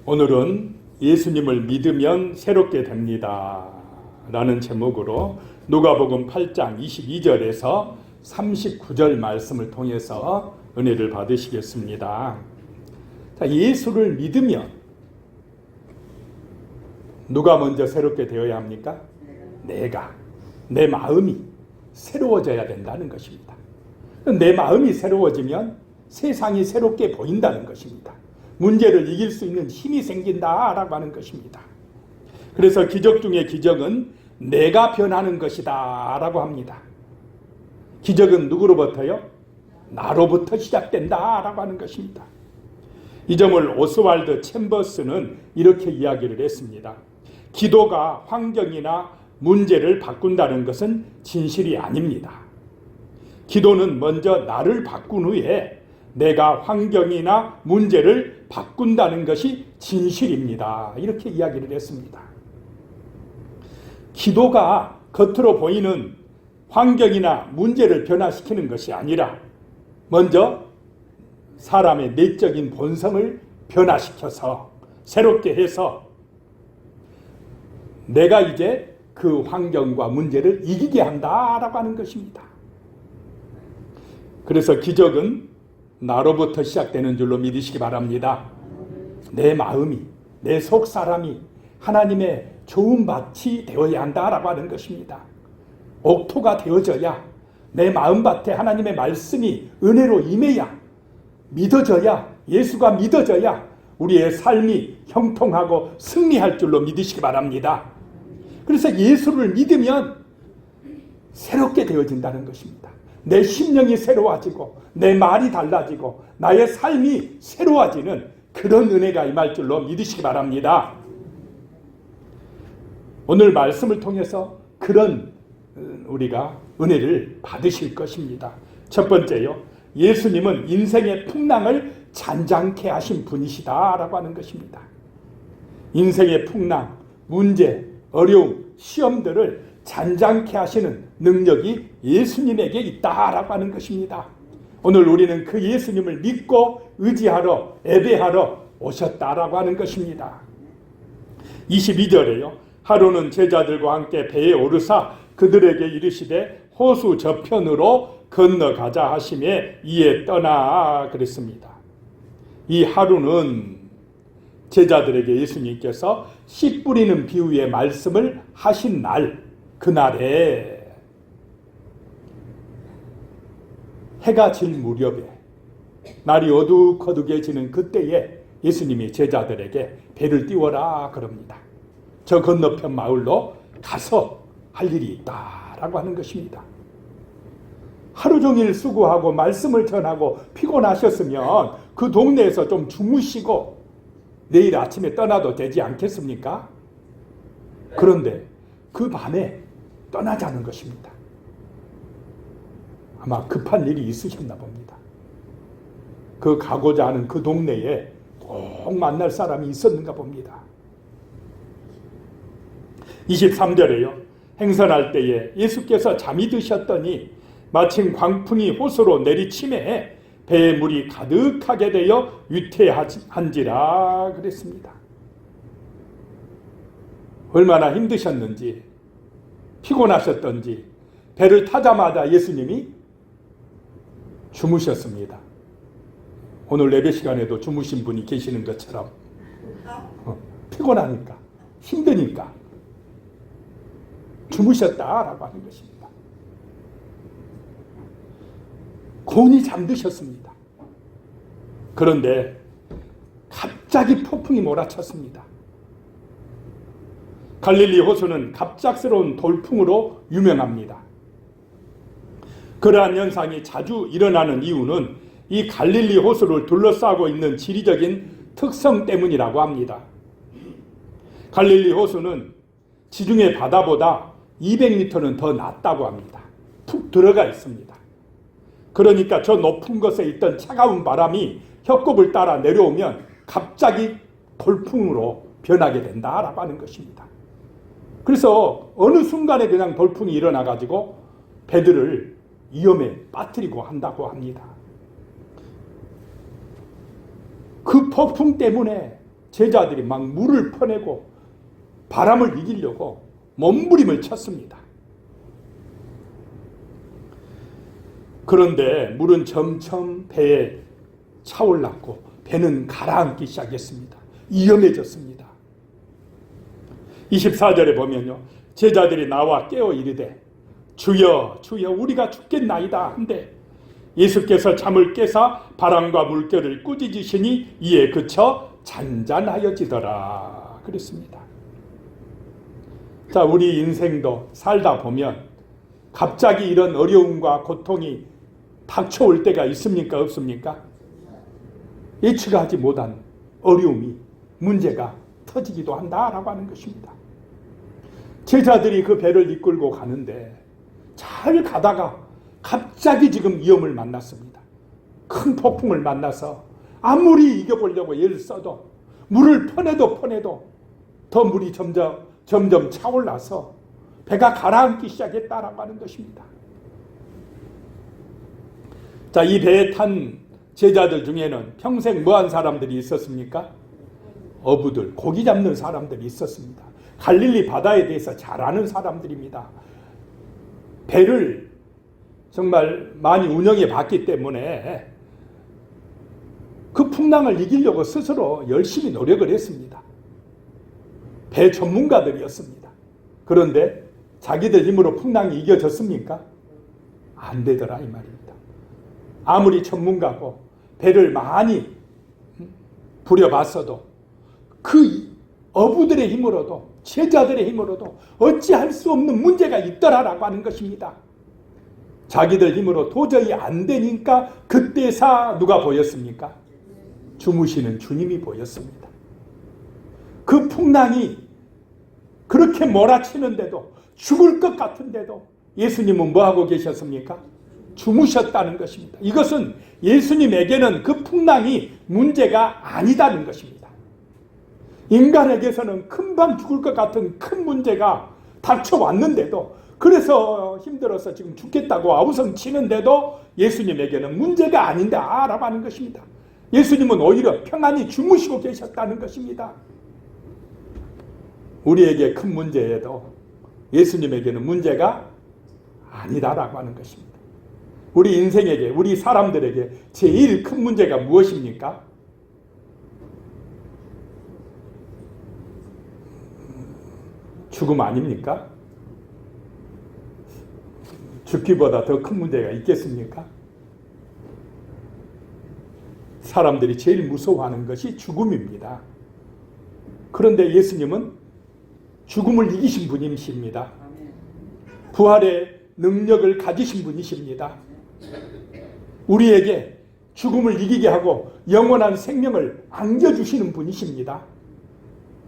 오늘은 예수님을 믿으면 새롭게 됩니다 라는 제목으로 누가복음 8장 22절에서 39절 말씀을 통해서 은혜를 받으시겠습니다. 자, 예수를 믿으면 누가 먼저 새롭게 되어야 합니까? 내 마음이 새로워져야 된다는 것입니다. 내 마음이 새로워지면 세상이 새롭게 보인다는 것입니다. 문제를 이길 수 있는 힘이 생긴다라고 하는 것입니다. 그래서 기적 중에 기적은 내가 변하는 것이다 라고 합니다. 기적은 누구로부터요? 나로부터 시작된다라고 하는 것입니다. 이 점을 오스왈드 챔버스는 이렇게 이야기를 했습니다. 기도가 환경이나 문제를 바꾼다는 것은 진실이 아닙니다. 기도는 먼저 나를 바꾼 후에 내가 환경이나 문제를 바꾼다는 것이 진실입니다. 이렇게 이야기를 했습니다. 기도가 겉으로 보이는 환경이나 문제를 변화시키는 것이 아니라 먼저 사람의 내적인 본성을 변화시켜서 새롭게 해서 내가 이제 그 환경과 문제를 이기게 한다라고 하는 것입니다. 그래서 기적은 나로부터 시작되는 줄로 믿으시기 바랍니다. 내 마음이, 내 속 사람이 하나님의 좋은 밭이 되어야 한다라고 하는 것입니다. 옥토가 되어져야 내 마음밭에 하나님의 말씀이 은혜로 임해야 믿어져야 예수가 믿어져야 우리의 삶이 형통하고 승리할 줄로 믿으시기 바랍니다. 그래서 예수를 믿으면 새롭게 되어진다는 것입니다. 내 심령이 새로워지고 내 말이 달라지고 나의 삶이 새로워지는 그런 은혜가 임할 줄로 믿으시기 바랍니다. 오늘 말씀을 통해서 그런 우리가 은혜를 받으실 것입니다. 첫 번째요, 예수님은 인생의 풍랑을 잔잔케 하신 분이시다라고 하는 것입니다. 인생의 풍랑, 문제, 어려움, 시험들을 잔잔케 하시는 능력이 예수님에게 있다라고 하는 것입니다. 오늘 우리는 그 예수님을 믿고 의지하러 예배하러 오셨다라고 하는 것입니다. 22절에요. 하루는 제자들과 함께 배에 오르사 그들에게 이르시되 호수 저편으로 건너가자 하심에 이에 떠나 그랬습니다. 이 하루는 제자들에게 예수님께서 씨 뿌리는 비유의 말씀을 하신 날, 그날에 해가 질 무렵에 날이 어둑어둑해지는 그때에 예수님이 제자들에게 배를 띄워라 그럽니다. 저 건너편 마을로 가서 할 일이 있다라고 하는 것입니다. 하루 종일 수고하고 말씀을 전하고 피곤하셨으면 그 동네에서 좀 주무시고 내일 아침에 떠나도 되지 않겠습니까? 그런데 그 밤에 떠나자는 것입니다. 아마 급한 일이 있으셨나 봅니다. 그 가고자 하는 그 동네에 꼭 만날 사람이 있었는가 봅니다. 23절에요. 행선할 때에 예수께서 잠이 드셨더니 마침 광풍이 호수로 내리치매 배에 물이 가득하게 되어 위태한지라 그랬습니다. 얼마나 힘드셨는지 피곤하셨던지 배를 타자마자 예수님이 주무셨습니다. 오늘 예배 시간에도 주무신 분이 계시는 것처럼 피곤하니까 힘드니까 주무셨다라고 하는 것입니다. 곤히 잠드셨습니다. 그런데 갑자기 폭풍이 몰아쳤습니다. 갈릴리 호수는 갑작스러운 돌풍으로 유명합니다. 그러한 현상이 자주 일어나는 이유는 이 갈릴리 호수를 둘러싸고 있는 지리적인 특성 때문이라고 합니다. 갈릴리 호수는 지중해 바다보다 200m는 더 낮다고 합니다. 푹 들어가 있습니다. 그러니까 저 높은 곳에 있던 차가운 바람이 협곡을 따라 내려오면 갑자기 돌풍으로 변하게 된다라고 하는 것입니다. 그래서 어느 순간에 그냥 돌풍이 일어나가지고 배들을 위험에 빠뜨리고 한다고 합니다. 그 폭풍 때문에 제자들이 막 물을 퍼내고 바람을 이기려고 몸부림을 쳤습니다. 그런데 물은 점점 배에 차올랐고 배는 가라앉기 시작했습니다. 위험해졌습니다. 24절에 보면요, 제자들이 나와 깨어 이르되 주여 주여 우리가 죽겠나이다 한데 예수께서 잠을 깨사 바람과 물결을 꾸짖으시니 이에 그쳐 잔잔하여지더라 그랬습니다. 자, 우리 인생도 살다 보면 갑자기 이런 어려움과 고통이 닥쳐올 때가 있습니까? 없습니까? 예측하지 못한 어려움이, 문제가 터지기도 한다라고 하는 것입니다. 제자들이 그 배를 이끌고 가는데 잘 가다가 갑자기 지금 위험을 만났습니다. 큰 폭풍을 만나서 아무리 이겨보려고 애를 써도 물을 퍼내도 더 물이 점점 차올라서 배가 가라앉기 시작했다라고 하는 것입니다. 자, 이 배에 탄 제자들 중에는 평생 뭐한 사람들이 있었습니까? 어부들, 고기 잡는 사람들이 있었습니다. 갈릴리 바다에 대해서 잘 아는 사람들입니다. 배를 정말 많이 운영해 봤기 때문에 그 풍랑을 이기려고 스스로 열심히 노력을 했습니다. 배 전문가들이었습니다. 그런데 자기들 힘으로 풍랑이 이겨졌습니까? 안 되더라 이 말입니다. 아무리 전문가고 배를 많이 부려봤어도 그 어부들의 힘으로도 제자들의 힘으로도 어찌할 수 없는 문제가 있더라라고 하는 것입니다. 자기들 힘으로 도저히 안 되니까 그때사 누가 보였습니까? 주무시는 주님이 보였습니다. 그 풍랑이 그렇게 몰아치는데도 죽을 것 같은데도 예수님은 뭐하고 계셨습니까? 주무셨다는 것입니다. 이것은 예수님에게는 그 풍랑이 문제가 아니다는 것입니다. 인간에게서는 금방 죽을 것 같은 큰 문제가 닥쳐왔는데도, 그래서 힘들어서 지금 죽겠다고 아우성치는데도 예수님에게는 문제가 아닌다라고 하는 것입니다. 예수님은 오히려 평안히 주무시고 계셨다는 것입니다. 우리에게 큰 문제에도 예수님에게는 문제가 아니다라고 하는 것입니다. 우리 인생에게, 우리 사람들에게 제일 큰 문제가 무엇입니까? 죽음 아닙니까? 죽기보다 더 큰 문제가 있겠습니까? 사람들이 제일 무서워하는 것이 죽음입니다. 그런데 예수님은 죽음을 이기신 분이십니다. 부활의 능력을 가지신 분이십니다. 우리에게 죽음을 이기게 하고 영원한 생명을 안겨주시는 분이십니다.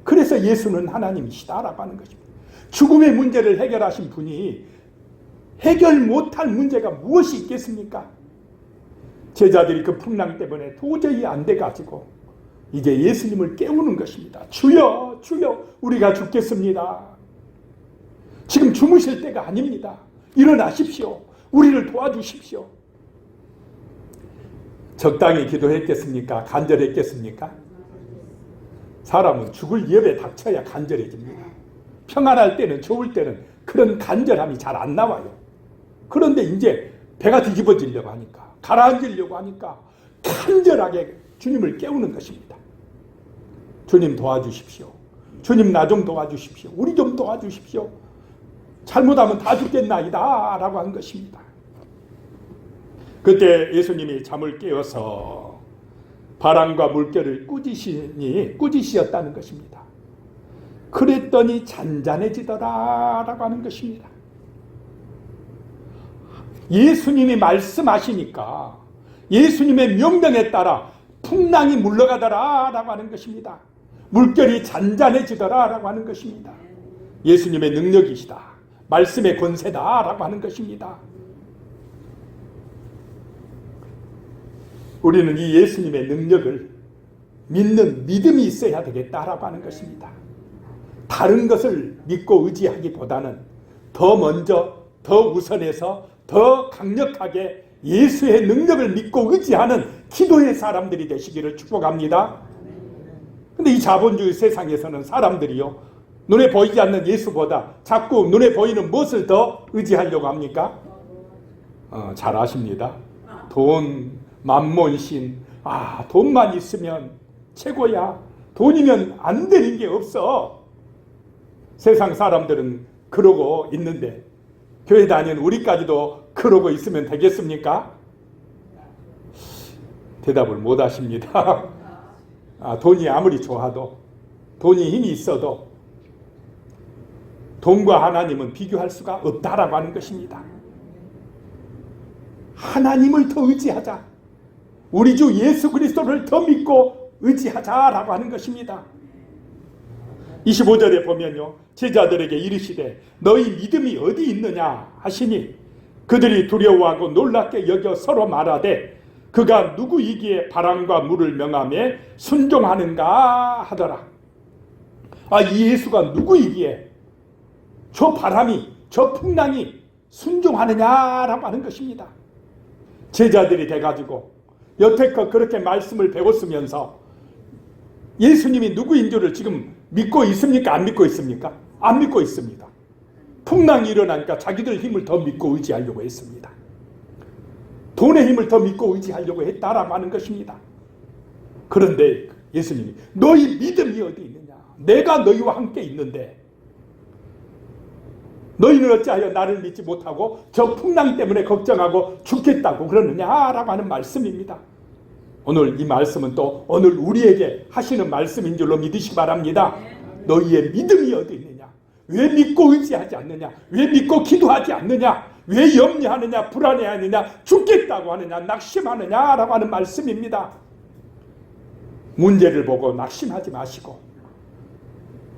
그래서 예수는 하나님이시다라고 하는 것입니다. 죽음의 문제를 해결하신 분이 해결 못할 문제가 무엇이 있겠습니까? 제자들이 그 풍랑 때문에 도저히 안 돼가지고 이제 예수님을 깨우는 것입니다. 주여 주여 우리가 죽겠습니다. 지금 주무실 때가 아닙니다. 일어나십시오. 우리를 도와주십시오. 적당히 기도했겠습니까? 간절했겠습니까? 사람은 죽을 위협에 닥쳐야 간절해집니다. 평안할 때는, 좋을 때는 그런 간절함이 잘 안 나와요. 그런데 이제 배가 뒤집어지려고 하니까, 가라앉으려고 하니까 간절하게 주님을 깨우는 것입니다. 주님 도와주십시오. 주님 나 좀 도와주십시오. 우리 좀 도와주십시오. 잘못하면 다 죽겠나이다 라고 한 것입니다. 그때 예수님이 잠을 깨워서 바람과 물결을 꾸짖으셨다는 것입니다. 그랬더니 잔잔해지더라 라고 하는 것입니다. 예수님이 말씀하시니까 예수님의 명령에 따라 풍랑이 물러가더라 라고 하는 것입니다. 물결이 잔잔해지더라 라고 하는 것입니다. 예수님의 능력이시다, 말씀의 권세다 라고 하는 것입니다. 우리는 이 예수님의 능력을 믿는 믿음이 있어야 되겠다라고 하는 것입니다. 다른 것을 믿고 의지하기보다는 더 먼저, 더 우선해서 더 강력하게 예수의 능력을 믿고 의지하는 기도의 사람들이 되시기를 축복합니다. 근데 이 자본주의 세상에서는 사람들이요, 눈에 보이지 않는 예수보다 자꾸 눈에 보이는 무엇을 더 의지하려고 합니까? 잘 아십니다. 돈, 만몬신. 돈만 있으면 최고야. 돈이면 안 되는 게 없어. 세상 사람들은 그러고 있는데 교회 다니는 우리까지도 그러고 있으면 되겠습니까? 대답을 못 하십니다. 돈이 아무리 좋아도, 돈이 힘이 있어도 돈과 하나님은 비교할 수가 없다라고 하는 것입니다. 하나님을 더 의지하자. 우리 주 예수 그리스도를 더 믿고 의지하자라고 하는 것입니다. 25절에 보면요, 제자들에게 이르시되 너희 믿음이 어디 있느냐 하시니 그들이 두려워하고 놀랍게 여겨 서로 말하되 그가 누구이기에 바람과 물을 명하며 순종하는가 하더라. 이 예수가 누구이기에 저 바람이, 저 풍랑이 순종하느냐라고 하는 것입니다. 제자들이 돼가지고 여태껏 그렇게 말씀을 배웠으면서 예수님이 누구인 줄을 지금 믿고 있습니까? 안 믿고 있습니까? 안 믿고 있습니다. 풍랑이 일어나니까 자기들 힘을 더 믿고 의지하려고 했습니다. 돈의 힘을 더 믿고 의지하려고 했다라고 하는 것입니다. 그런데 예수님이 너희 믿음이 어디 있느냐? 내가 너희와 함께 있는데 너희는 어찌하여 나를 믿지 못하고 저 풍랑 때문에 걱정하고 죽겠다고 그러느냐라고 하는 말씀입니다. 오늘 이 말씀은 또 오늘 우리에게 하시는 말씀인 줄로 믿으시기 바랍니다. 너희의 믿음이 어디 있느냐? 왜 믿고 의지하지 않느냐? 왜 믿고 기도하지 않느냐? 왜 염려하느냐? 불안해하느냐? 죽겠다고 하느냐? 낙심하느냐라고 하는 말씀입니다. 문제를 보고 낙심하지 마시고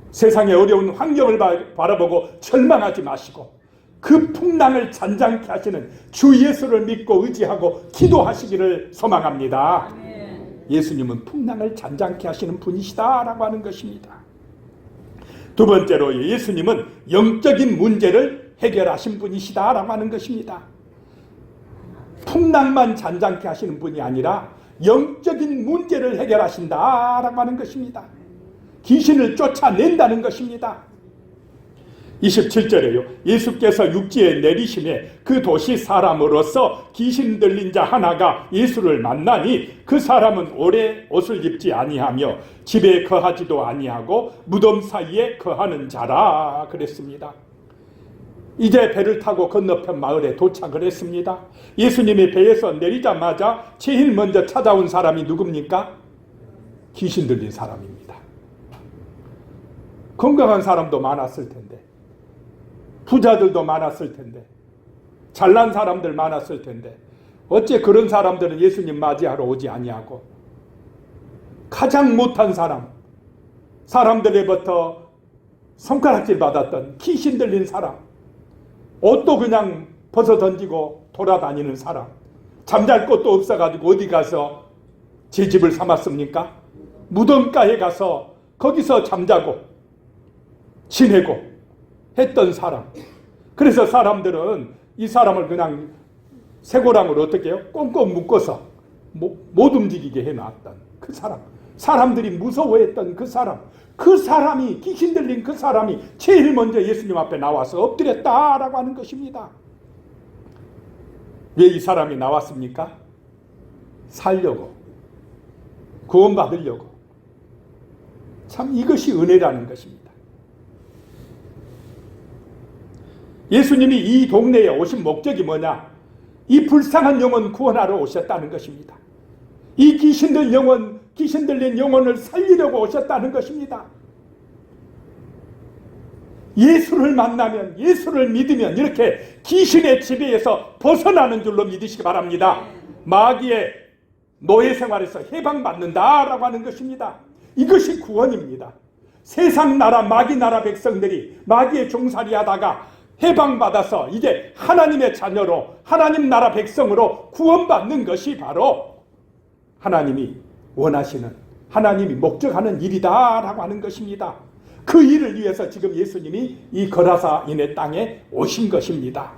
세상의 어려운 환경을 바라보고 절망하지 마시고 그 풍랑을 잔잔케 하시는 주 예수를 믿고 의지하고 기도하시기를 소망합니다. 예수님은 풍랑을 잔잔케 하시는 분이시다라고 하는 것입니다. 두 번째로 예수님은 영적인 문제를 해결하신 분이시다라고 하는 것입니다. 풍랑만 잔잔케 하시는 분이 아니라 영적인 문제를 해결하신다라고 하는 것입니다. 귀신을 쫓아낸다는 것입니다. 27절에요. 예수께서 육지에 내리심에 그 도시 사람으로서 귀신 들린 자 하나가 예수를 만나니 그 사람은 오래 옷을 입지 아니하며 집에 거하지도 아니하고 무덤 사이에 거하는 자라 그랬습니다. 이제 배를 타고 건너편 마을에 도착을 했습니다. 예수님이 배에서 내리자마자 제일 먼저 찾아온 사람이 누굽니까? 귀신 들린 사람입니다. 건강한 사람도 많았을 텐데, 부자들도 많았을 텐데, 잘난 사람들 많았을 텐데 어째 그런 사람들은 예수님 맞이하러 오지 아니하고 가장 못한 사람들에부터 손가락질 받았던 귀신 들린 사람, 옷도 그냥 벗어 던지고 돌아다니는 사람, 잠잘 곳도 없어가지고 어디 가서 제 집을 삼았습니까? 무덤가에 가서 거기서 잠자고 지내고 했던 사람. 그래서 사람들은 이 사람을 그냥 쇠고랑으로 어떻게 해요? 꽁꽁 묶어서 못 움직이게 해놨던 그 사람. 사람들이 무서워했던 그 사람. 그 사람이, 귀신 들린 그 사람이 제일 먼저 예수님 앞에 나와서 엎드렸다라고 하는 것입니다. 왜 이 사람이 나왔습니까? 살려고, 구원받으려고. 참 이것이 은혜라는 것입니다. 예수님이 이 동네에 오신 목적이 뭐냐? 이 불쌍한 영혼 구원하러 오셨다는 것입니다. 이 귀신 들린 영혼을 살리려고 오셨다는 것입니다. 예수를 만나면, 예수를 믿으면 이렇게 귀신의 지배에서 벗어나는 줄로 믿으시기 바랍니다. 마귀의 노예 생활에서 해방받는다라고 하는 것입니다. 이것이 구원입니다. 세상 나라, 마귀 나라 백성들이 마귀의 종살이 하다가 해방받아서 이제 하나님의 자녀로, 하나님 나라 백성으로 구원받는 것이 바로 하나님이 원하시는, 하나님이 목적하는 일이다라고 하는 것입니다. 그 일을 위해서 지금 예수님이 이 거라사인의 땅에 오신 것입니다.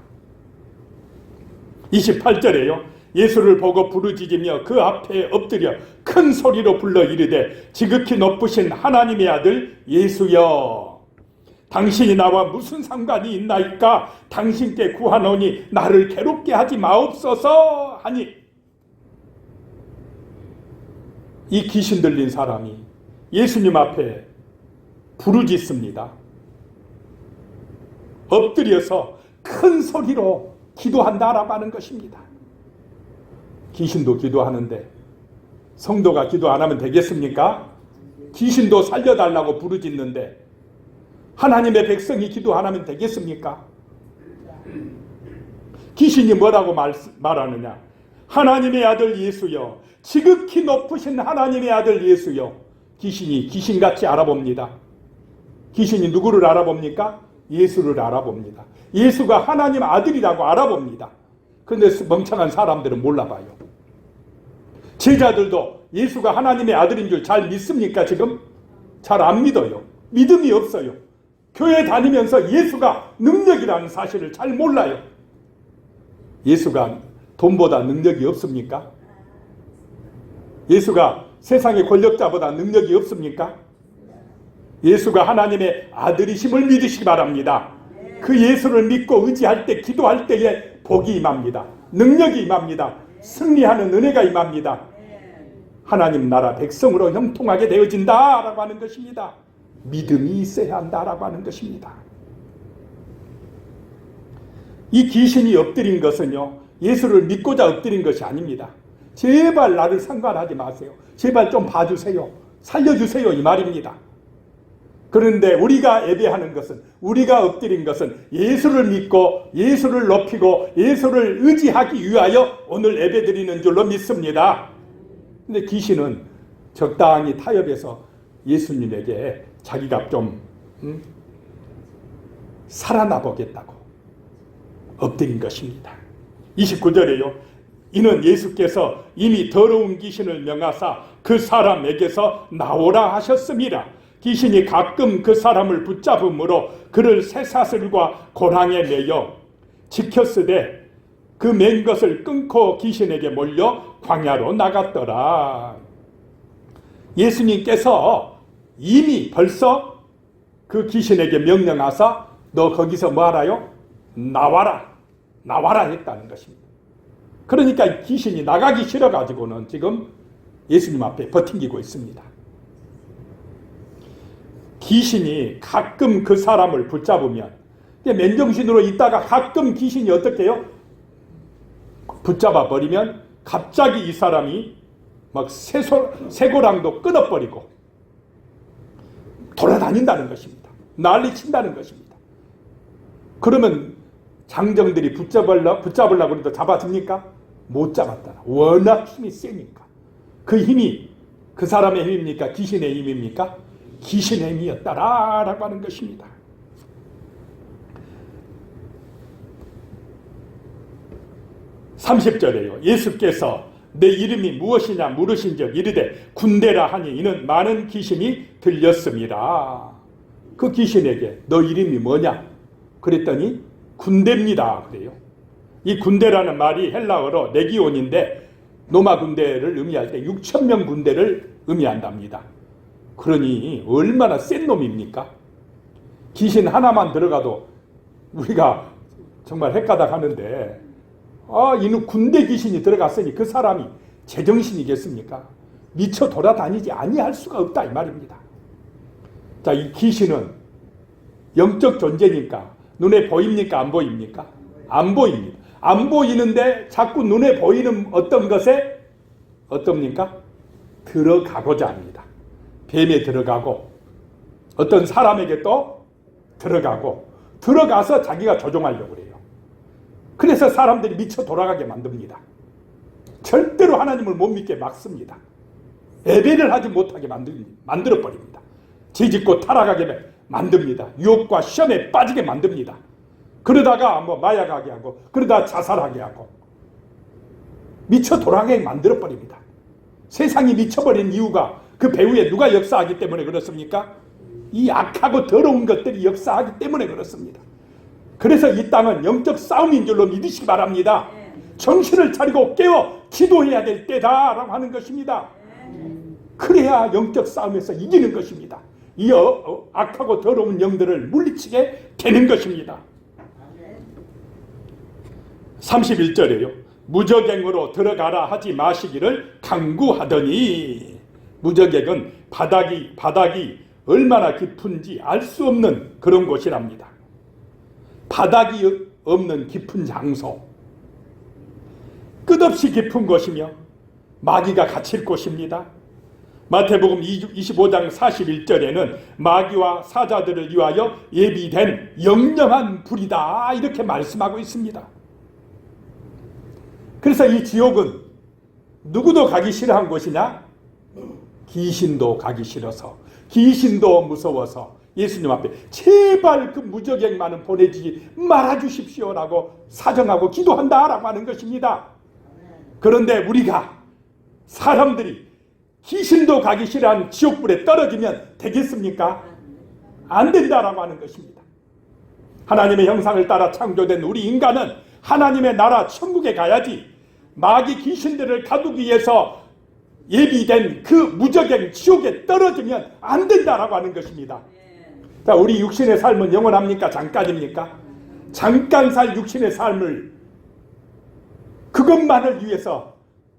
28절에요. 예수를 보고 부르짖으며 그 앞에 엎드려 큰 소리로 불러 이르되 지극히 높으신 하나님의 아들 예수여, 당신이 나와 무슨 상관이 있나이까? 당신께 구하노니 나를 괴롭게 하지 마옵소서 하니, 이 귀신 들린 사람이 예수님 앞에 부르짖습니다. 엎드려서 큰 소리로 기도한다라고 하는 것입니다. 귀신도 기도하는데 성도가 기도 안 하면 되겠습니까? 귀신도 살려달라고 부르짖는데 하나님의 백성이 기도 안 하면 되겠습니까? 귀신이 뭐라고 말하느냐? 하나님의 아들 예수여, 지극히 높으신 하나님의 아들 예수여. 귀신이 귀신같이 알아봅니다. 귀신이 누구를 알아봅니까? 예수를 알아봅니다. 예수가 하나님 아들이라고 알아봅니다. 그런데 멍청한 사람들은 몰라봐요. 제자들도 예수가 하나님의 아들인 줄 잘 믿습니까? 지금? 잘 안 믿어요. 믿음이 없어요. 교회 다니면서 예수가 능력이라는 사실을 잘 몰라요. 예수가 돈보다 능력이 없습니까? 예수가 세상의 권력자보다 능력이 없습니까? 예수가 하나님의 아들이심을 믿으시기 바랍니다. 그 예수를 믿고 의지할 때, 기도할 때에 복이 임합니다. 능력이 임합니다. 승리하는 은혜가 임합니다. 하나님 나라 백성으로 형통하게 되어진다라고 하는 것입니다. 믿음이 있어야 한다라고 하는 것입니다. 이 귀신이 엎드린 것은요, 예수를 믿고자 엎드린 것이 아닙니다. 제발 나를 상관하지 마세요. 제발 좀 봐주세요. 살려주세요. 이 말입니다. 그런데 우리가 예배하는 것은, 우리가 엎드린 것은 예수를 믿고 예수를 높이고 예수를 의지하기 위하여 오늘 예배드리는 줄로 믿습니다. 근데 귀신은 적당히 타협해서 예수님에게 자기가 좀 살아나 보겠다고 엎드린 것입니다. 29절에요. 이는 예수께서 이미 더러운 귀신을 명하사 그 사람에게서 나오라 하셨음이라. 귀신이 가끔 그 사람을 붙잡음으로 그를 쇠사슬과 고랑에 매여 지켰으되 그 맨 것을 끊고 귀신에게 몰려 광야로 나갔더라. 예수님께서 이미 벌써 그 귀신에게 명령하사 너 거기서 뭐 하라요? 나와라 했다는 것입니다. 그러니까 귀신이 나가기 싫어가지고는 지금 예수님 앞에 버팅기고 있습니다. 귀신이 가끔 그 사람을 붙잡으면, 맨정신으로 있다가 가끔 귀신이 어떻게 해요? 붙잡아 버리면 갑자기 이 사람이 막 쇠고랑도 끊어버리고 돌아다닌다는 것입니다. 난리 친다는 것입니다. 그러면 장정들이 붙잡으려고 해도 잡아줍니까? 못 잡았다. 워낙 힘이 세니까. 그 힘이 그 사람의 힘입니까? 귀신의 힘입니까? 귀신의 힘이었다라고 하는 것입니다. (30절에요) 예수께서 내 이름이 무엇이냐 물으신즉 이르되 군대라 하니 이는 많은 귀신이 들렸습니다. 그 귀신에게 너 이름이 뭐냐 그랬더니 군대입니다 그래요. 이 군대라는 말이 헬라어로 레기온인데 로마 군대를 의미할 때 6,000명 군대를 의미한답니다. 그러니 얼마나 센 놈입니까? 귀신 하나만 들어가도 우리가 정말 헷가닥 하는데, 이놈 군대 귀신이 들어갔으니 그 사람이 제정신이겠습니까? 미쳐 돌아다니지 아니할 수가 없다 이 말입니다. 자, 이 귀신은 영적 존재니까 눈에 보입니까? 안 보입니까? 안 보입니다. 안 보이는데 자꾸 눈에 보이는 어떤 것에 어떻습니까? 들어가고자 합니다. 뱀에 들어가고 어떤 사람에게 또 들어가서 자기가 조종하려고 해요. 그래서 사람들이 미쳐 돌아가게 만듭니다. 절대로 하나님을 못 믿게 막습니다. 예배를 하지 못하게 만들어버립니다. 죄짓고 타락하게 만듭니다. 유혹과 시험에 빠지게 만듭니다. 그러다가 뭐 마약하게 하고 그러다 자살하게 하고 미쳐 돌아가게 만들어버립니다. 세상이 미쳐버린 이유가 그 배후에 누가 역사하기 때문에 그렇습니까? 이 악하고 더러운 것들이 역사하기 때문에 그렇습니다. 그래서 이 땅은 영적 싸움인 줄로 믿으시기 바랍니다. 정신을 차리고 깨어 기도해야 될 때다라고 하는 것입니다. 그래야 영적 싸움에서 이기는 것입니다. 이 악하고 더러운 영들을 물리치게 되는 것입니다. 31절에요. 무적행으로 들어가라 하지 마시기를 강구하더니, 무적행은 바닥이 얼마나 깊은지 알 수 없는 그런 곳이랍니다. 바닥이 없는 깊은 장소, 끝없이 깊은 곳이며 마귀가 갇힐 곳입니다. 마태복음 25장 41절에는 마귀와 사자들을 위하여 예비된 영영한 불이다 이렇게 말씀하고 있습니다. 그래서 이 지옥은 누구도 가기 싫어한 곳이냐? 귀신도 가기 싫어서, 귀신도 무서워서 예수님 앞에 제발 그 무적행만은 보내주지 말아주십시오라고 사정하고 기도한다라고 하는 것입니다. 그런데 우리가, 사람들이 귀신도 가기 싫어한 지옥불에 떨어지면 되겠습니까? 안 된다라고 하는 것입니다. 하나님의 형상을 따라 창조된 우리 인간은 하나님의 나라 천국에 가야지, 마귀 귀신들을 가두기 위해서 예비된 그 무적행 지옥에 떨어지면 안 된다라고 하는 것입니다. 자, 우리 육신의 삶은 영원합니까? 잠깐입니까? 잠깐 살 육신의 삶을, 그것만을 위해서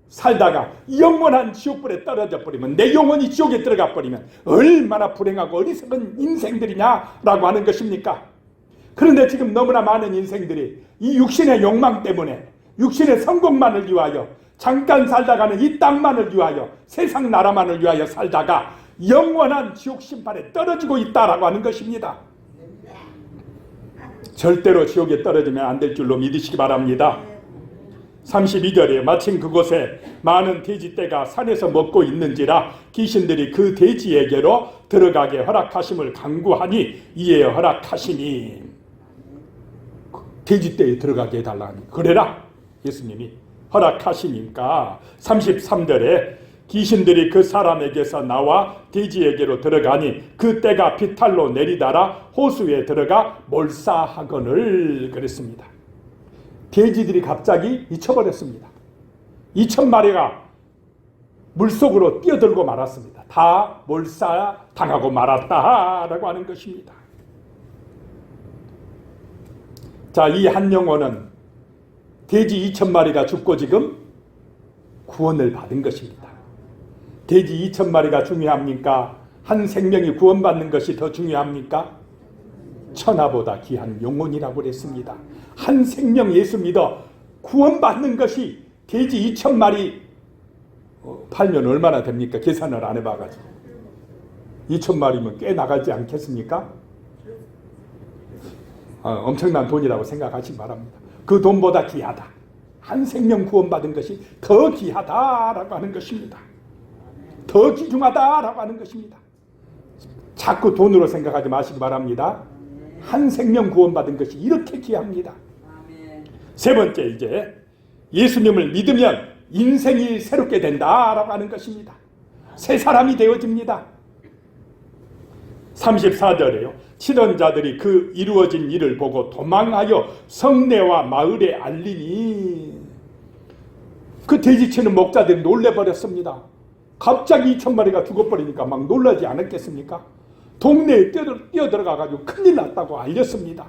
살다가 영원한 지옥불에 떨어져 버리면, 내 영혼이 지옥에 들어가 버리면 얼마나 불행하고 어리석은 인생들이냐라고 하는 것입니까? 그런데 지금 너무나 많은 인생들이 이 육신의 욕망 때문에, 육신의 성공만을 위하여, 잠깐 살다가는 이 땅만을 위하여, 세상 나라만을 위하여 살다가 영원한 지옥 심판에 떨어지고 있다라고 하는 것입니다. 절대로 지옥에 떨어지면 안 될 줄로 믿으시기 바랍니다. 32절에 마침 그곳에 많은 돼지떼가 산에서 먹고 있는지라 귀신들이 그 돼지에게로 들어가게 허락하심을 간구하니 이에 허락하시니, 돼지떼에 들어가게 해달라니 그래라 예수님이 허락하시니까 33절에 귀신들이 그 사람에게서 나와 돼지에게로 들어가니 그 떼가 비탈로 내리달아 호수에 들어가 몰사하거늘 그랬습니다. 돼지들이 갑자기 잊혀버렸습니다. 2,000마리가 물속으로 뛰어들고 말았습니다. 다 몰사당하고 말았다라고 하는 것입니다. 자, 이 한 영혼은 돼지 2,000마리가 죽고 지금 구원을 받은 것입니다. 돼지 2,000마리가 중요합니까? 한 생명이 구원받는 것이 더 중요합니까? 천하보다 귀한 영혼이라고 그랬습니다. 한 생명 예수 믿어 구원받는 것이, 돼지 2,000마리 팔면 얼마나 됩니까? 계산을 안 해봐가지고 2,000마리면 꽤 나가지 않겠습니까? 엄청난 돈이라고 생각하시기 바랍니다. 그 돈보다 귀하다, 한 생명 구원받은 것이 더 귀하다라고 하는 것입니다. 더 귀중하다라고 하는 것입니다. 자꾸 돈으로 생각하지 마시기 바랍니다. 한 생명 구원받은 것이 이렇게 귀합니다. 세 번째, 이제 예수님을 믿으면 인생이 새롭게 된다라고 하는 것입니다. 새 사람이 되어집니다. 34절에요. 치던 자들이 그 이루어진 일을 보고 도망하여 성내와 마을에 알리니, 그 돼지치는 목자들이 놀래버렸습니다. 갑자기 2,000마리가 죽어버리니까 막 놀라지 않았겠습니까? 동네에 뛰어들어가가지고 큰일 났다고 알렸습니다.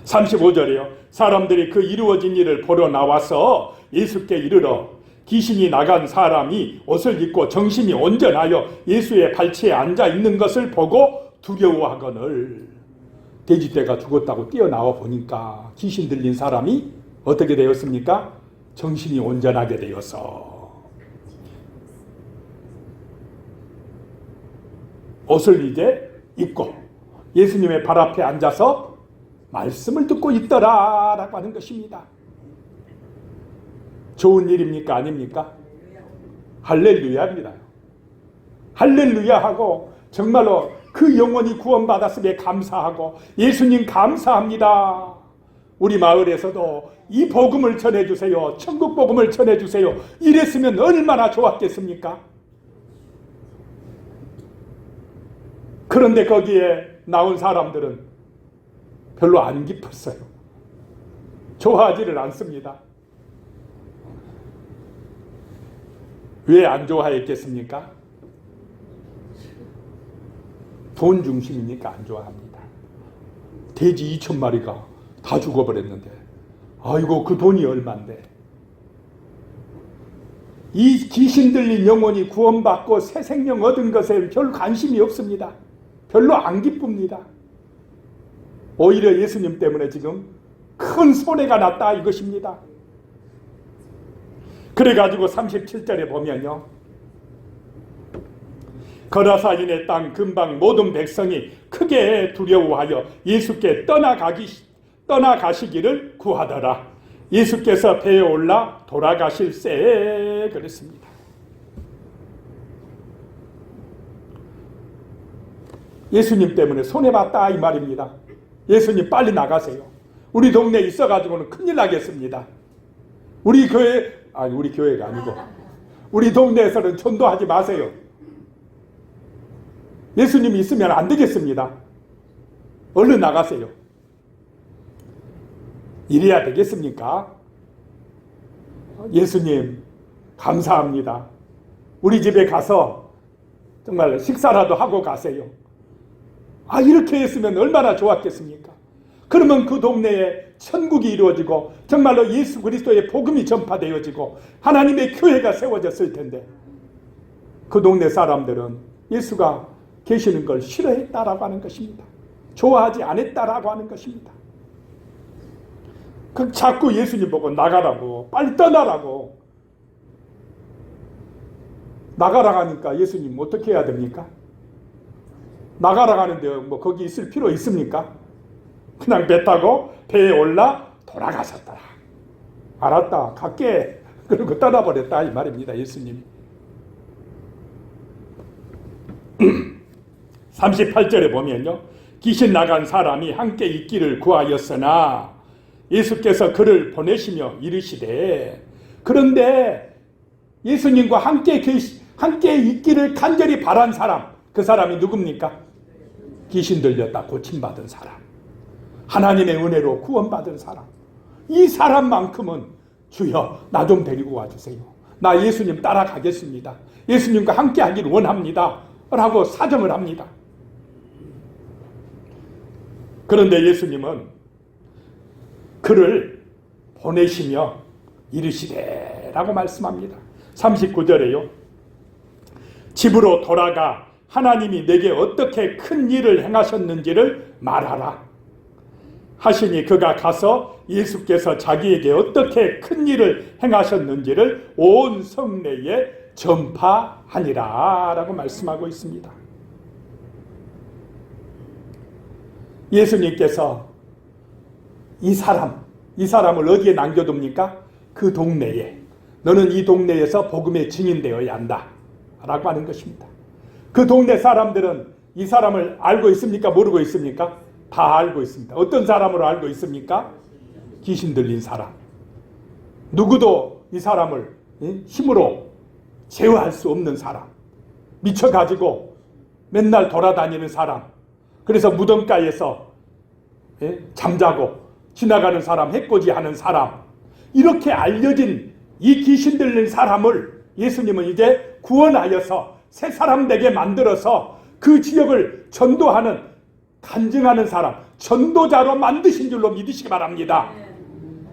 35절이요. 사람들이 그 이루어진 일을 보러 나와서 예수께 이르러 귀신이 나간 사람이 옷을 입고 정신이 온전하여 예수의 발치에 앉아 있는 것을 보고 두려워하거늘, 돼지떼가 죽었다고 뛰어나와 보니까 귀신 들린 사람이 어떻게 되었습니까? 정신이 온전하게 되어서 옷을 이제 입고 예수님의 발 앞에 앉아서 말씀을 듣고 있더라라고 하는 것입니다. 좋은 일입니까? 아닙니까? 할렐루야입니다. 할렐루야하고 정말로 그 영혼이 구원받았음에 감사하고, 예수님 감사합니다, 우리 마을에서도 이 복음을 전해주세요, 천국 복음을 전해주세요, 이랬으면 얼마나 좋았겠습니까? 그런데 거기에 나온 사람들은 별로 안 기뻤어요. 좋아하지를 않습니다. 왜 안 좋아했겠습니까? 돈 중심이니까 안 좋아합니다. 돼지 2,000마리가 다 죽어버렸는데 아이고 그 돈이 얼만데. 이 귀신 들린 영혼이 구원받고 새 생명 얻은 것에 별 관심이 없습니다. 별로 안 기쁩니다. 오히려 예수님 때문에 지금 큰 손해가 났다 이것입니다. 그래가지고 37절에 보면요, 거라사인의 땅 근방 모든 백성이 크게 두려워하여 예수께 떠나가시기를 구하더라. 예수께서 배에 올라 돌아가실세 그랬습니다. 예수님 때문에 손해봤다 이 말입니다. 예수님 빨리 나가세요. 우리 동네에 있어가지고는 큰일 나겠습니다. 우리 교회가 아니고 우리 동네에서는 전도하지 마세요. 예수님이 있으면 안 되겠습니다. 얼른 나가세요. 이래야 되겠습니까? 예수님 감사합니다. 우리 집에 가서 정말 식사라도 하고 가세요. 이렇게 했으면 얼마나 좋았겠습니까? 그러면 그 동네에 천국이 이루어지고 정말로 예수 그리스도의 복음이 전파되어지고 하나님의 교회가 세워졌을 텐데, 그 동네 사람들은 예수가 계시는 걸 싫어했다라고 하는 것입니다. 좋아하지 않았다라고 하는 것입니다. 자꾸 예수님 보고 나가라고, 빨리 떠나라고. 나가라 하니까 예수님 어떻게 해야 됩니까? 나가라 하는데 뭐 거기 있을 필요 있습니까? 그냥 배 타고 배에 올라 돌아가셨더라. 알았다, 갈게. 그리고 떠나버렸다 이 말입니다. 예수님이. 38절에 보면요, 귀신 나간 사람이 함께 있기를 구하였으나 예수께서 그를 보내시며 이르시되. 그런데 예수님과 함께 있기를 간절히 바란 사람, 그 사람이 누굽니까? 귀신 들렸다 고침받은 사람, 하나님의 은혜로 구원받은 사람. 이 사람만큼은 주여 나 좀 데리고 와주세요. 나 예수님 따라가겠습니다. 예수님과 함께 하길 원합니다 라고 사정을 합니다. 그런데 예수님은 그를 보내시며 이르시되 라고 말씀합니다. 39절에요, 집으로 돌아가 하나님이 내게 어떻게 큰 일을 행하셨는지를 말하라 하시니 그가 가서 예수께서 자기에게 어떻게 큰 일을 행하셨는지를 온 성내에 전파하니라 라고 말씀하고 있습니다. 예수님께서 이 사람을 어디에 남겨둡니까? 그 동네에. 너는 이 동네에서 복음의 증인되어야 한다 라고 하는 것입니다. 그 동네 사람들은 이 사람을 알고 있습니까? 모르고 있습니까? 다 알고 있습니다. 어떤 사람으로 알고 있습니까? 귀신 들린 사람. 누구도 이 사람을 힘으로 제어할 수 없는 사람, 미쳐가지고 맨날 돌아다니는 사람, 그래서 무덤가에서 잠자고 지나가는 사람, 해코지하는 사람, 이렇게 알려진 이 귀신 들린 사람을 예수님은 이제 구원하여서 새 사람 되게 만들어서 그 지역을 전도하는, 간증하는 사람, 전도자로 만드신 줄로 믿으시기 바랍니다.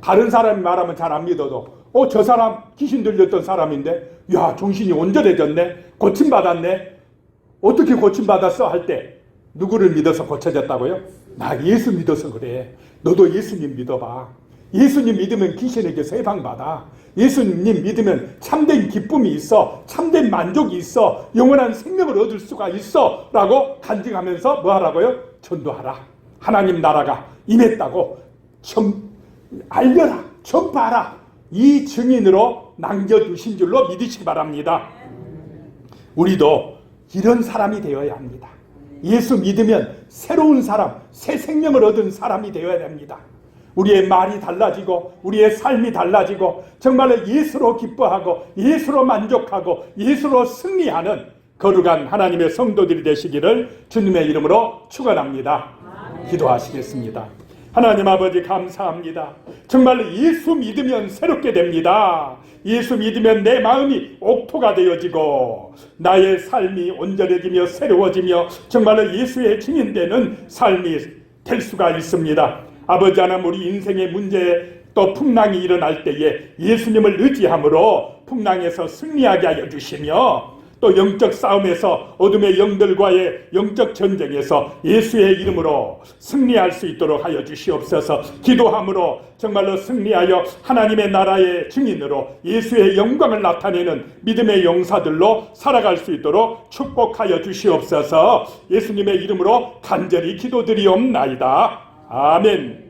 다른 사람이 말하면 잘 안 믿어도 저 사람 귀신 들렸던 사람인데 야 정신이 온전해졌네, 고침받았네, 어떻게 고침받았어 할 때 누구를 믿어서 고쳐졌다고요? 나 예수 믿어서 그래. 너도 예수님 믿어봐. 예수님 믿으면 귀신에게서 해방받아. 예수님 믿으면 참된 기쁨이 있어, 참된 만족이 있어, 영원한 생명을 얻을 수가 있어 라고 간증하면서 뭐 하라고요? 전도하라. 하나님 나라가 임했다고 알려라, 전파하라. 이 증인으로 남겨두신 줄로 믿으시기 바랍니다. 우리도 이런 사람이 되어야 합니다. 예수 믿으면 새로운 사람, 새 생명을 얻은 사람이 되어야 됩니다. 우리의 말이 달라지고 우리의 삶이 달라지고 정말로 예수로 기뻐하고 예수로 만족하고 예수로 승리하는 거룩한 하나님의 성도들이 되시기를 주님의 이름으로 축원합니다. 기도하시겠습니다. 하나님 아버지 감사합니다. 정말로 예수 믿으면 새롭게 됩니다. 예수 믿으면 내 마음이 옥토가 되어지고 나의 삶이 온전해지며 새로워지며 정말로 예수의 증인되는 삶이 될 수가 있습니다. 아버지 하나님, 우리 인생의 문제에 또 풍랑이 일어날 때에 예수님을 의지함으로 풍랑에서 승리하게 하여 주시며 또 영적 싸움에서 어둠의 영들과의 영적 전쟁에서 예수의 이름으로 승리할 수 있도록 하여 주시옵소서. 기도함으로 정말로 승리하여 하나님의 나라의 증인으로 예수의 영광을 나타내는 믿음의 용사들로 살아갈 수 있도록 축복하여 주시옵소서. 예수님의 이름으로 간절히 기도드리옵나이다. 아멘.